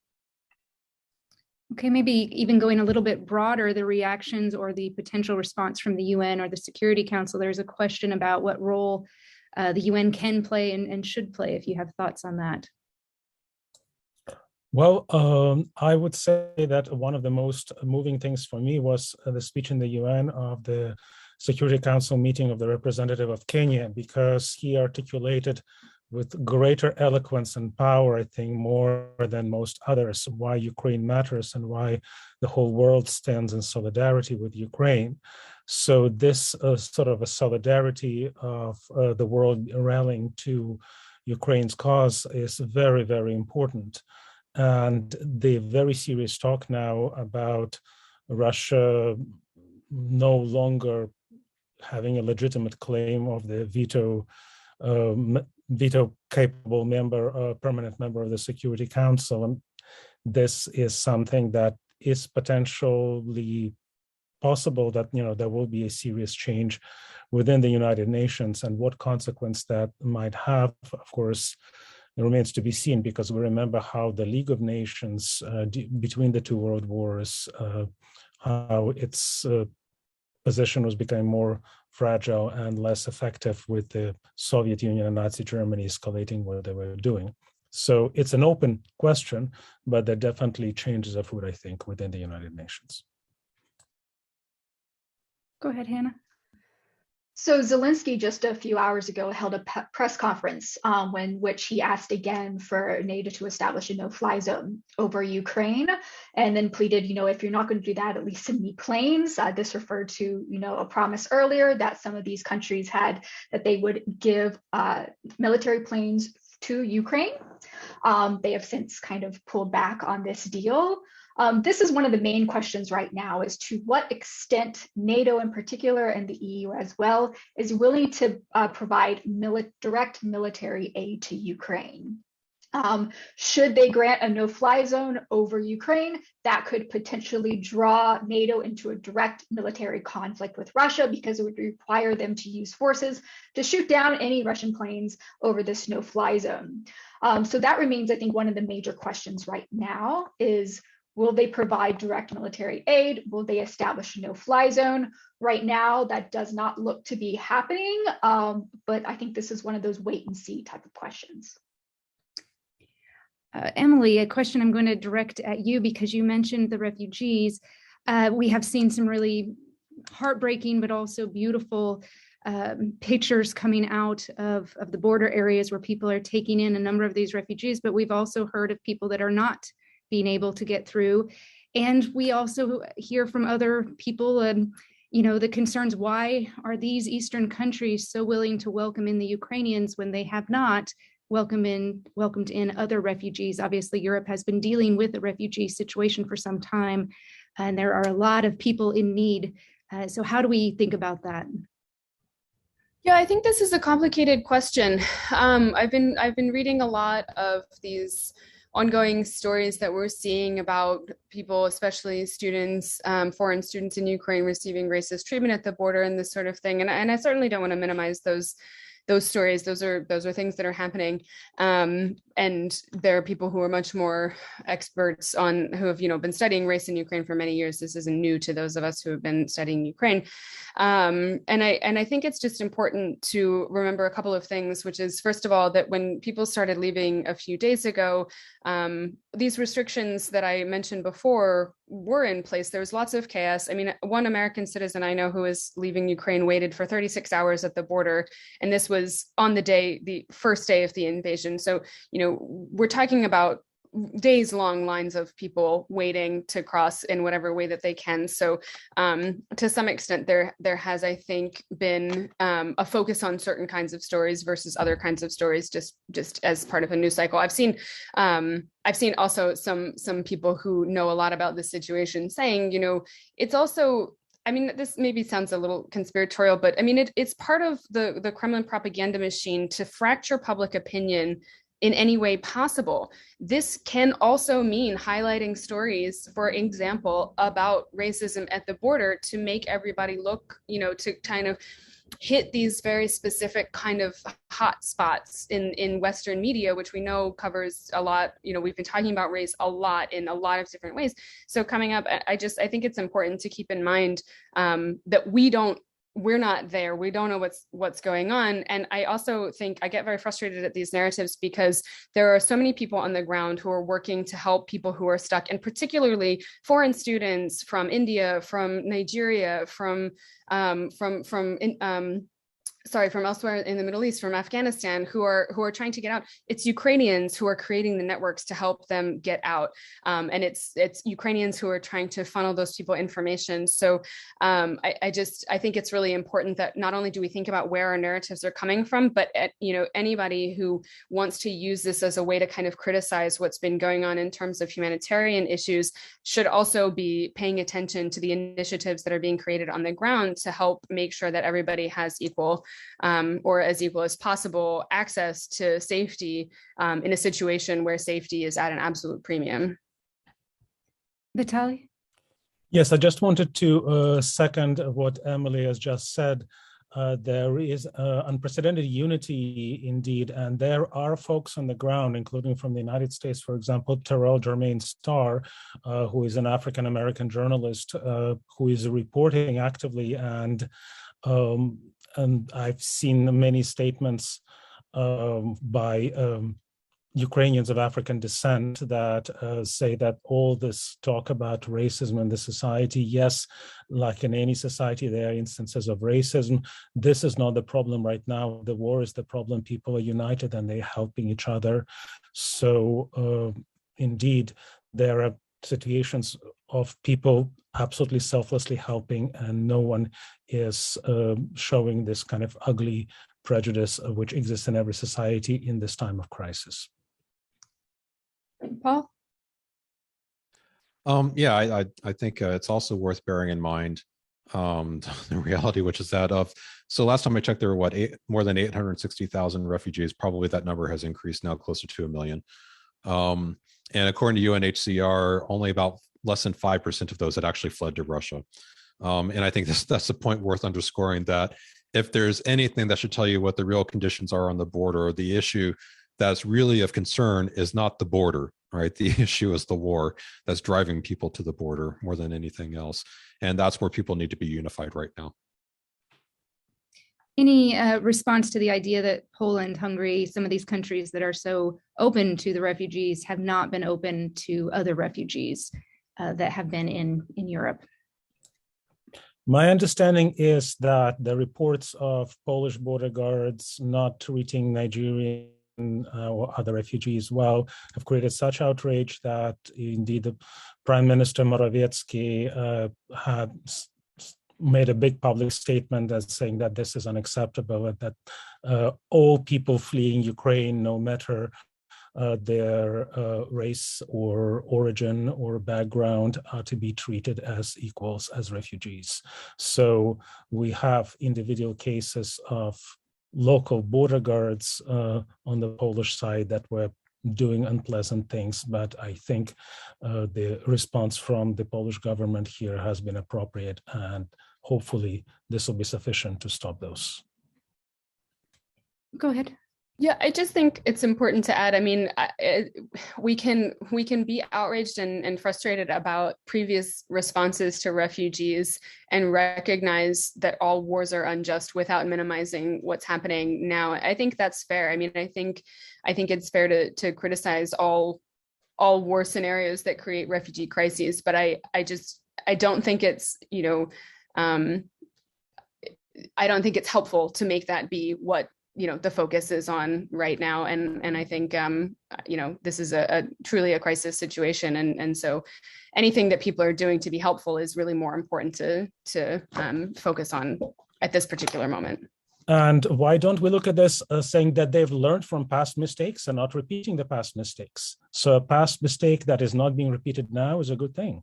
Okay, maybe even going a little bit broader, the reactions or the potential response from the UN or the Security Council. There's a question about what role the UN can play and should play, if you have thoughts on that. Well, I would say that one of the most moving things for me was the speech in the UN of the Security Council meeting of the representative of Kenya, because he articulated with greater eloquence and power, I think, more than most others, why Ukraine matters and why the whole world stands in solidarity with Ukraine. So this sort of a solidarity of the world rallying to Ukraine's cause is very, very important. And the very serious talk now about Russia no longer having a legitimate claim of the veto-capable member, permanent member of the Security Council. And this is something that is potentially possible that, there will be a serious change within the United Nations, and what consequence that might have, of course, it remains to be seen, because we remember how the League of Nations between the two world wars, how its position was becoming more fragile and less effective with the Soviet Union and Nazi Germany escalating what they were doing. So it's an open question, but there are definitely changes afoot, I think, within the United Nations. Go ahead, Hannah. So Zelensky just a few hours ago held a press conference which he asked again for NATO to establish a no-fly zone over Ukraine, and then pleaded, if you're not going to do that, at least send me planes. This referred to, a promise earlier that some of these countries had, that they would give military planes to Ukraine. They have since kind of pulled back on this deal. This is one of the main questions right now, is to what extent NATO in particular, and the EU as well, is willing to provide direct military aid to Ukraine. Should they grant a no-fly zone over Ukraine, that could potentially draw NATO into a direct military conflict with Russia, because it would require them to use forces to shoot down any Russian planes over this no-fly zone. So that remains, I think, one of the major questions right now is, will they provide direct military aid? Will they establish a no-fly zone? Right now, that does not look to be happening, but I think this is one of those wait and see type of questions. Emily, a question I'm going to direct at you, because you mentioned the refugees. We have seen some really heartbreaking, but also beautiful pictures coming out of the border areas where people are taking in a number of these refugees, but we've also heard of people that are not being able to get through. And we also hear from other people, the concerns, why are these Eastern countries so willing to welcome in the Ukrainians when they have not welcomed in other refugees? Obviously, Europe has been dealing with the refugee situation for some time, and there are a lot of people in need. So how do we think about that? Yeah, I think this is a complicated question. I've been reading a lot of these ongoing stories that we're seeing about people, especially students, foreign students in Ukraine, receiving racist treatment at the border and this sort of thing. And I certainly don't want to minimize those stories. Those are things that are happening. And there are people who are much more experts who have, been studying race in Ukraine for many years. This isn't new to those of us who have been studying Ukraine. And I think it's just important to remember a couple of things, which is, first of all, that when people started leaving a few days ago, these restrictions that I mentioned before were in place. There was lots of chaos. I mean, one American citizen I know who is leaving Ukraine waited for 36 hours at the border, and this was on the first day of the invasion. So, we're talking about days-long lines of people waiting to cross in whatever way that they can. So to some extent, there has, I think, been a focus on certain kinds of stories versus other kinds of stories, just as part of a news cycle. I've seen also some people who know a lot about this situation saying, it's also, I mean, this maybe sounds a little conspiratorial, but I mean, it's part of the Kremlin propaganda machine to fracture public opinion in any way possible. This can also mean highlighting stories, for example, about racism at the border to make everybody look, to kind of hit these very specific kind of hot spots in Western media, which we know covers a lot. We've been talking about race a lot in a lot of different ways. So coming up, I think it's important to keep in mind that we're not there. We don't know what's going on. And I also think I get very frustrated at these narratives because there are so many people on the ground who are working to help people who are stuck, and particularly foreign students from India, from Nigeria, from from elsewhere in the Middle East, from Afghanistan, who are trying to get out. It's Ukrainians who are creating the networks to help them get out, and it's Ukrainians who are trying to funnel those people information. So I think it's really important that not only do we think about where our narratives are coming from, but anybody who wants to use this as a way to kind of criticize what's been going on in terms of humanitarian issues should also be paying attention to the initiatives that are being created on the ground to help make sure that everybody has equal or as equal as possible access to safety in a situation where safety is at an absolute premium. Vitaly? Yes, I just wanted to second what Emily has just said. There is unprecedented unity indeed, and there are folks on the ground, including from the United States, for example, Terrell Jermaine Starr, who is an African-American journalist who is reporting actively, and I've seen many statements by Ukrainians of African descent that say that all this talk about racism in the society, yes, like in any society, there are instances of racism. This is not the problem right now. The war is the problem. People are united and they're helping each other. So indeed, there are situations of people absolutely selflessly helping, and no one is showing this kind of ugly prejudice which exists in every society in this time of crisis. Paul? I think it's also worth bearing in mind the reality, which is that so last time I checked, there were more than 860,000 refugees. Probably that number has increased now closer to 1 million. And according to UNHCR, only about less than 5% of those had actually fled to Russia. And I think that's a point worth underscoring, that if there's anything that should tell you what the real conditions are on the border, the issue that's really of concern is not the border, right? The issue is the war that's driving people to the border more than anything else. And that's where people need to be unified right now. Any response to the idea that Poland, Hungary, some of these countries that are so open to the refugees have not been open to other refugees that have been in Europe? My understanding is that the reports of Polish border guards not treating Nigerian or other refugees well have created such outrage that indeed the Prime Minister Morawiecki had made a big public statement as saying that this is unacceptable, and that all people fleeing Ukraine, no matter their race or origin or background, are to be treated as equals, as refugees. So we have individual cases of local border guards on the Polish side that were doing unpleasant things, but I think the response from the Polish government here has been appropriate, and hopefully this will be sufficient to stop those. Go ahead. Yeah, I just think it's important to add, I mean, we can be outraged and frustrated about previous responses to refugees and recognize that all wars are unjust without minimizing what's happening now. I think that's fair. I mean, I think it's fair to criticize all war scenarios that create refugee crises, but I don't think it's, I don't think it's helpful to make that be what the focus is on right now. And I think, this is a truly a crisis situation. And so anything that people are doing to be helpful is really more important to focus on at this particular moment. And why don't we look at this saying that they've learned from past mistakes and not repeating the past mistakes? So a past mistake that is not being repeated now is a good thing.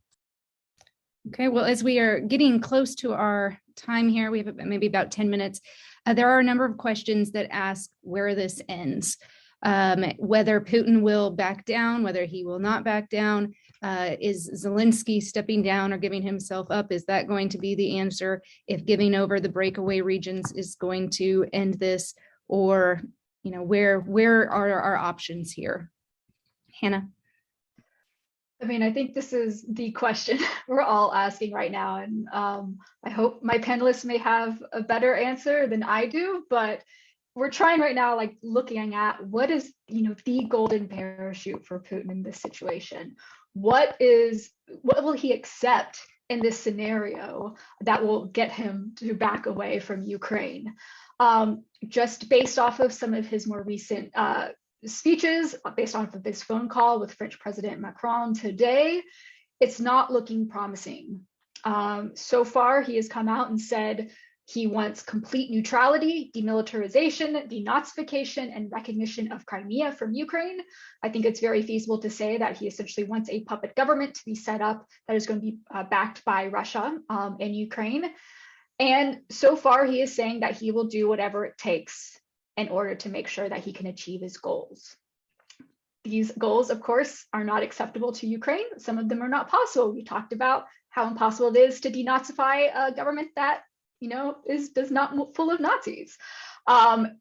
Okay, well, as we are getting close to our time here, we have maybe about 10 minutes. There are a number of questions that ask where this ends, whether Putin will back down, whether he will not back down. Is Zelensky stepping down or giving himself up? Is that going to be the answer? If giving over the breakaway regions is going to end this, or where are our options here? Hannah? I mean, I think this is the question we're all asking right now. And I hope my panelists may have a better answer than I do, but we're trying right now, like looking at what is, the golden parachute for Putin in this situation? What will he accept in this scenario that will get him to back away from Ukraine? Just based off of some of his more recent speeches, based off of this phone call with French President Macron today, it's not looking promising. So far, he has come out and said he wants complete neutrality, demilitarization, denazification, and recognition of Crimea from Ukraine. I think it's very feasible to say that he essentially wants a puppet government to be set up that is going to be backed by Russia in Ukraine. And so far, he is saying that he will do whatever it takes in order to make sure that he can achieve his goals. These goals, of course, are not acceptable to Ukraine. Some of them are not possible. We talked about how impossible it is to denazify a government that is not full of Nazis.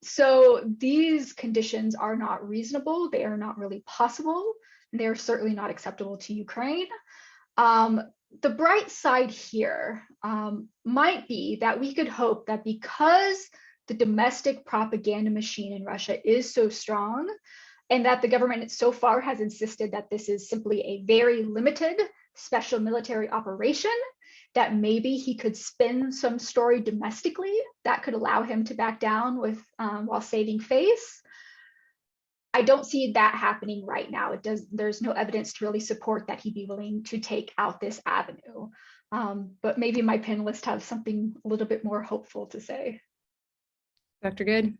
So these conditions are not reasonable. They are not really possible. And they are certainly not acceptable to Ukraine. The bright side here might be that we could hope that because the domestic propaganda machine in Russia is so strong, and that the government so far has insisted that this is simply a very limited special military operation, that maybe he could spin some story domestically that could allow him to back down with while saving face. I don't see that happening right now. There's no evidence to really support that he'd be willing to take out this avenue. But maybe my panelists have something a little bit more hopeful to say. Dr. Goode?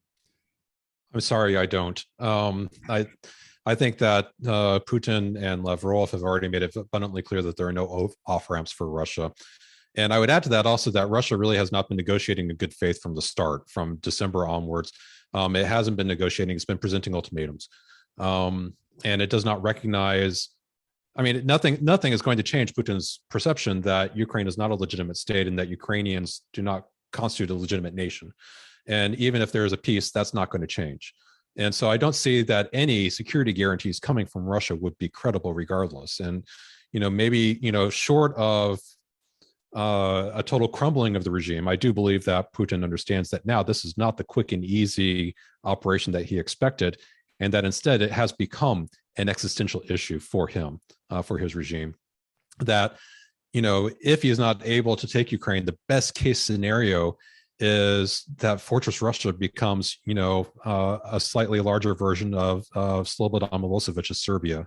I'm sorry, I don't. I think that Putin and Lavrov have already made it abundantly clear that there are no off-ramps for Russia. And I would add to that also that Russia really has not been negotiating in good faith from the start, from December onwards. It hasn't been negotiating, it's been presenting ultimatums. And it does not recognize, nothing is going to change Putin's perception that Ukraine is not a legitimate state and that Ukrainians do not constitute a legitimate nation. And even if there is a peace, that's not going to change. And so I don't see that any security guarantees coming from Russia would be credible regardless. And, maybe, short of a total crumbling of the regime, I do believe that Putin understands that now this is not the quick and easy operation that he expected, and that instead it has become an existential issue for him, for his regime. That, if he is not able to take Ukraine, the best case scenario is that Fortress Russia becomes, a slightly larger version of Slobodan Milosevic's Serbia,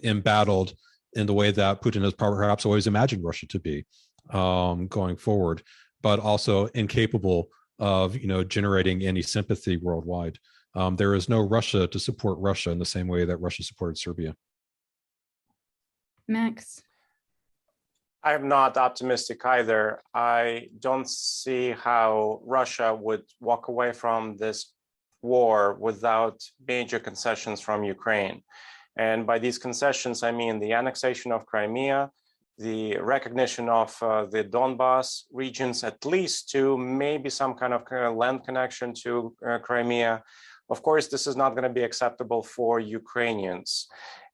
embattled in the way that Putin has perhaps always imagined Russia to be going forward, but also incapable of, generating any sympathy worldwide. There is no Russia to support Russia in the same way that Russia supported Serbia. Max? I'm not optimistic either. I don't see how Russia would walk away from this war without major concessions from Ukraine. And by these concessions, I mean the annexation of Crimea, the recognition of the Donbas regions, at least to maybe some kind of land connection to Crimea. Of course, this is not going to be acceptable for Ukrainians.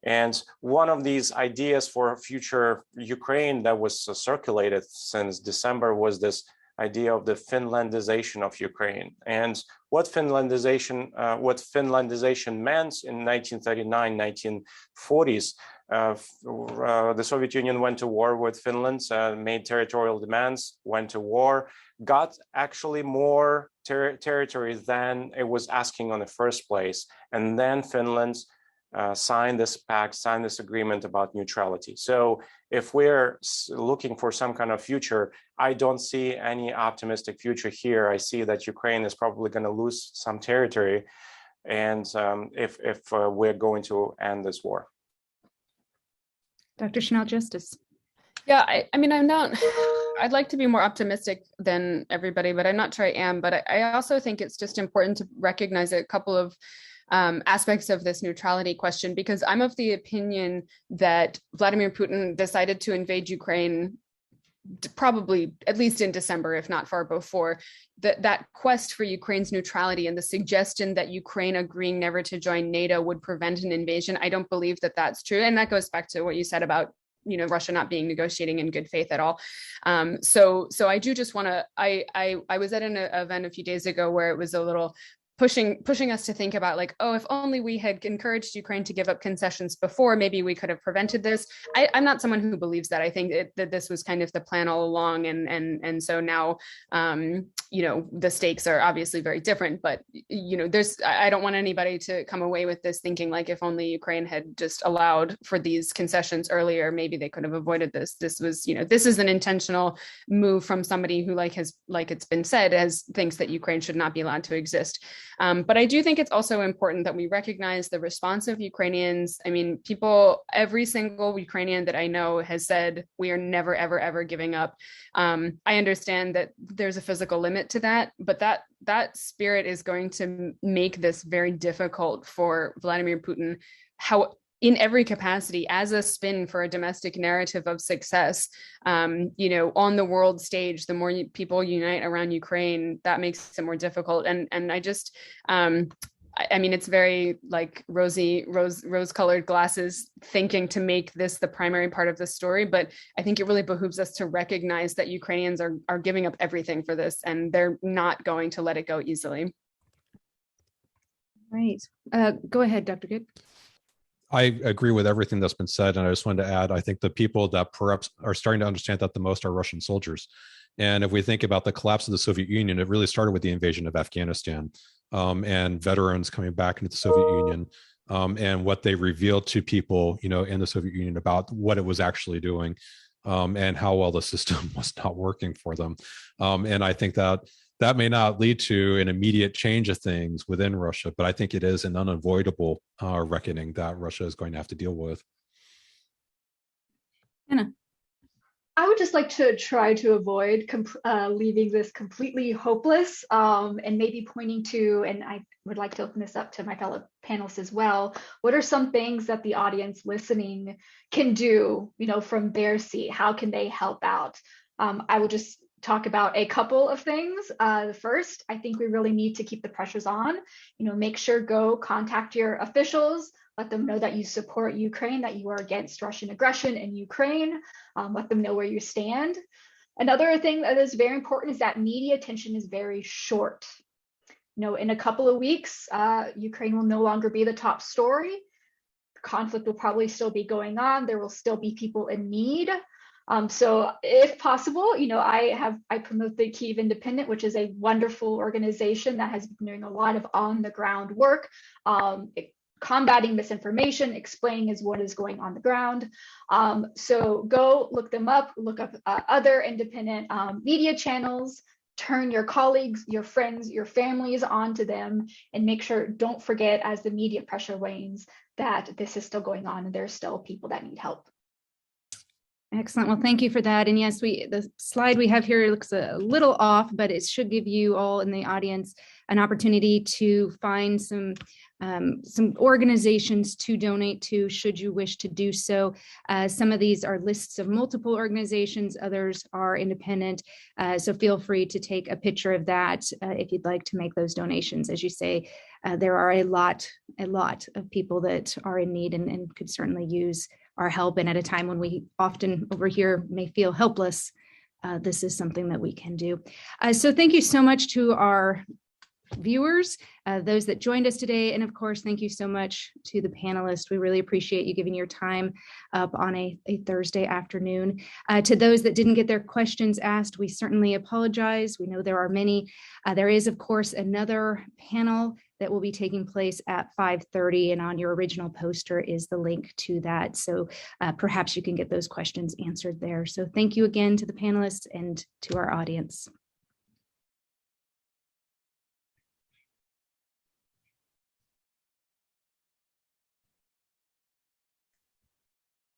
And one of these ideas for future Ukraine that was circulated since December was this idea of the Finlandization of Ukraine. And what Finlandization meant in 1939, 1940s, the Soviet Union went to war with Finland, made territorial demands, went to war, got actually more territory than it was asking in the first place. And then Finland signed this pact, signed this agreement about neutrality. So if we're looking for some kind of future, I don't see any optimistic future here. I see that Ukraine is probably going to lose some territory, and if we're going to end this war. Dr. Channell-Justice. Yeah, I'm not, I'd like to be more optimistic than everybody, but I'm not sure I am. But I also think it's just important to recognize a couple of aspects of this neutrality question, because I'm of the opinion that Vladimir Putin decided to invade Ukraine probably at least in December, if not far before. That quest for Ukraine's neutrality and the suggestion that Ukraine agreeing never to join NATO would prevent an invasion, I don't believe that that's true. And that goes back to what you said about Russia not being negotiating in good faith at all. So I do just want to, I was at an event a few days ago where it was a little pushing us to think about like, oh, if only we had encouraged Ukraine to give up concessions before, maybe we could have prevented this. I'm not someone who believes that. I think that this was kind of the plan all along, and so now the stakes are obviously very different. But I don't want anybody to come away with this thinking like, if only Ukraine had just allowed for these concessions earlier, maybe they could have avoided this. This was, this is an intentional move from somebody who, like it's been said, thinks that Ukraine should not be allowed to exist. But I do think it's also important that we recognize the response of Ukrainians. I mean, every single Ukrainian that I know has said, we are never, ever, ever giving up. I understand that there's a physical limit to that, but that spirit is going to make this very difficult for Vladimir Putin, in every capacity, as a spin for a domestic narrative of success, on the world stage. The more people unite around Ukraine, that makes it more difficult. And I just, I mean, it's very like rose-colored glasses thinking to make this the primary part of the story. But I think it really behooves us to recognize that Ukrainians are giving up everything for this, and they're not going to let it go easily. Right. Go ahead, Dr. Goode. I agree with everything that's been said. And I just wanted to add, I think the people that perhaps are starting to understand that the most are Russian soldiers. And if we think about the collapse of the Soviet Union, it really started with the invasion of Afghanistan, and veterans coming back into the Soviet Union, and what they revealed to people, in the Soviet Union about what it was actually doing, and how well the system was not working for them. And I think that may not lead to an immediate change of things within Russia, but I think it is an unavoidable reckoning that Russia is going to have to deal with. Anna. I would just like to try to avoid leaving this completely hopeless, and maybe pointing to, and I would like to open this up to my fellow panelists as well, what are some things that the audience listening can do, from their seat? How can they help out? I will just talk about a couple of things. First, I think we really need to keep the pressures on. Make sure go contact your officials, let them know that you support Ukraine, that you are against Russian aggression in Ukraine, let them know where you stand. Another thing that is very important is that media attention is very short. In a couple of weeks, Ukraine will no longer be the top story. The conflict will probably still be going on. There will still be people in need. So if possible, I promote the Kyiv Independent, which is a wonderful organization that has been doing a lot of on the ground work, combating misinformation, explaining what is going on the ground. So go look them up, look up other independent media channels, turn your colleagues, your friends, your families onto them, and make sure, don't forget, as the media pressure wanes, that this is still going on and there's still people that need help. Excellent. Well, thank you for that. And yes, the slide we have here looks a little off, but it should give you all in the audience an opportunity to find some organizations to donate to, should you wish to do so. Some of these are lists of multiple organizations, others are independent. So feel free to take a picture of that if you'd like to make those donations. As you say, there are a lot of people that are in need and could certainly use our help. And at a time when we often over here may feel helpless, this is something that we can do. So thank you so much to our viewers, those that joined us today. And of course, thank you so much to the panelists. We really appreciate you giving your time up on a Thursday afternoon. To those that didn't get their questions asked, we certainly apologize. We know there are many. There is, of course, another panel that will be taking place at 5:30, and on your original poster is the link to that. So perhaps you can get those questions answered there. So thank you again to the panelists and to our audience.